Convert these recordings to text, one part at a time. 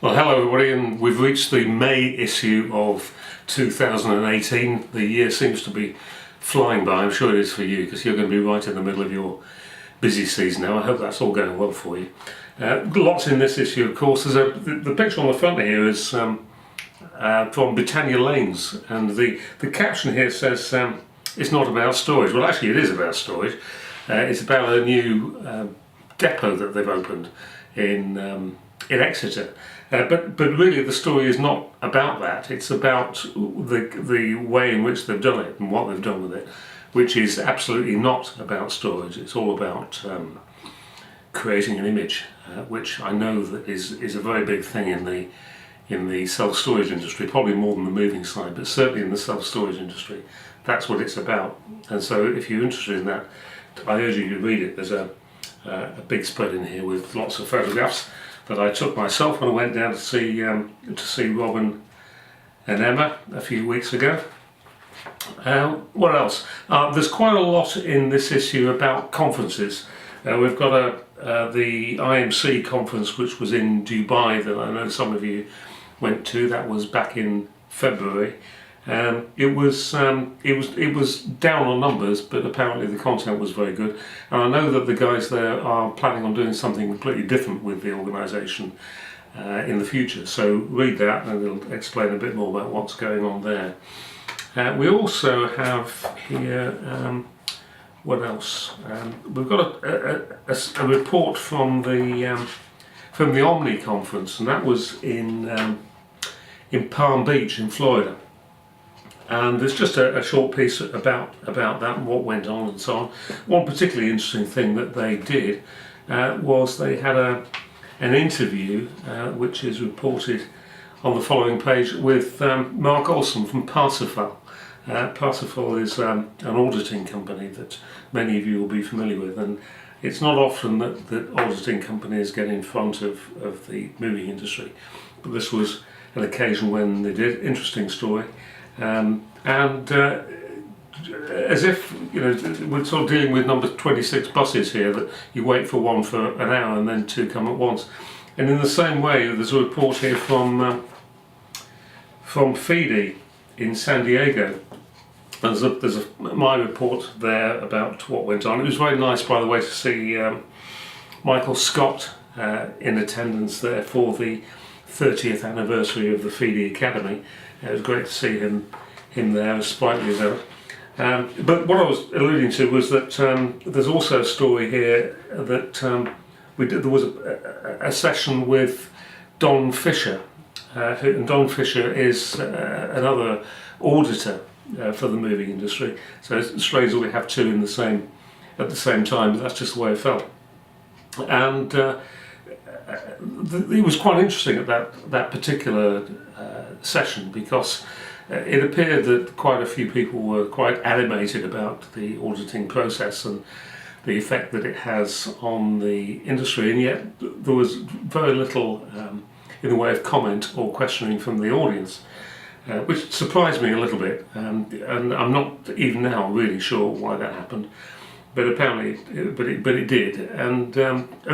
Well, hello everybody, and we've reached the May issue of 2018. The year seems to be flying by. I'm sure it is for you, because you're going to be right in the middle of your busy season now. I hope that's all going well for you. Lots in this issue, of course. The picture on the front here is from Britannia Lanes, and the caption here says it's not about storage. Well, actually it is about storage. It's about a new depot that they've opened in Exeter. But really the story is not about that. It's about the way in which they've done it and what they've done with it, which is absolutely not about storage. It's all about creating an image, which I know that is a very big thing in the self-storage industry, probably more than the moving side, but certainly in the self-storage industry. That's what it's about. And so if you're interested in that, I urge you to read it. There's a big spread in here with lots of photographs that I took myself when I went down to see Robin and Emma a few weeks ago. What else? There's quite a lot in this issue about conferences. We've got the IMC conference, which was in Dubai, that I know some of you went to. That was back in February. It was down on numbers, but apparently the content was very good, and I know that the guys there are planning on doing something completely different with the organisation in the future. So read that and it'll explain a bit more about what's going on there. We also have here, what else? We've got a report from the Omni conference, and that was in Palm Beach in Florida. And there's just a short piece about that and what went on and so on. One particularly interesting thing that they did was they had an interview which is reported on the following page with Mark Olson from Parsifal. Parsifal is an auditing company that many of you will be familiar with, and it's not often that auditing companies get in front of the moving industry, but this was an occasion when they did. Interesting story. As if, you know, we're sort of dealing with number 26 buses here, that you wait for one for an hour and then two come at once. And in the same way, there's a report here from FIDI in San Diego. There's my report there about what went on. It was very nice, by the way, to see Michael Scott in attendance there for the 30th anniversary of the FIDI Academy. It was great to see him there, as sprightly as ever. But what I was alluding to was that there's also a story here that there was a session with Don Fisher, and Don Fisher is another auditor for the moving industry. So it's strange that we have two at the same time, but that's just the way it felt. And it was quite interesting at that particular session, because it appeared that quite a few people were quite animated about the auditing process and the effect that it has on the industry, and yet there was very little in the way of comment or questioning from the audience, which surprised me a little bit, and I'm not even now really sure why that happened. But apparently, but it did, and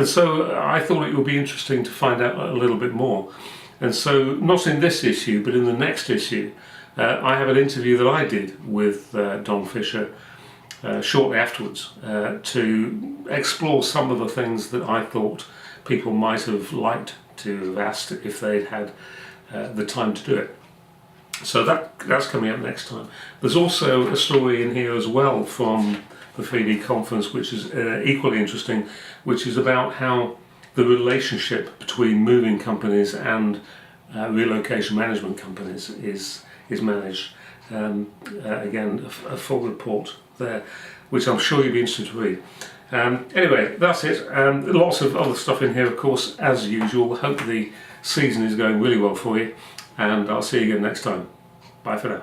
so I thought it would be interesting to find out a little bit more. And so, not in this issue, but in the next issue, I have an interview that I did with Don Fisher shortly afterwards to explore some of the things that I thought people might have liked to have asked if they'd had the time to do it. So that's coming up next time. There's also a story in here as well from the FIDI conference, which is equally interesting, which is about how the relationship between moving companies and relocation management companies is managed. Again, a full report there, which I'm sure you'll be interested to read. Anyway, that's it. Lots of other stuff in here, of course, as usual. Hope the season is going really well for you, and I'll see you again next time. Bye for now.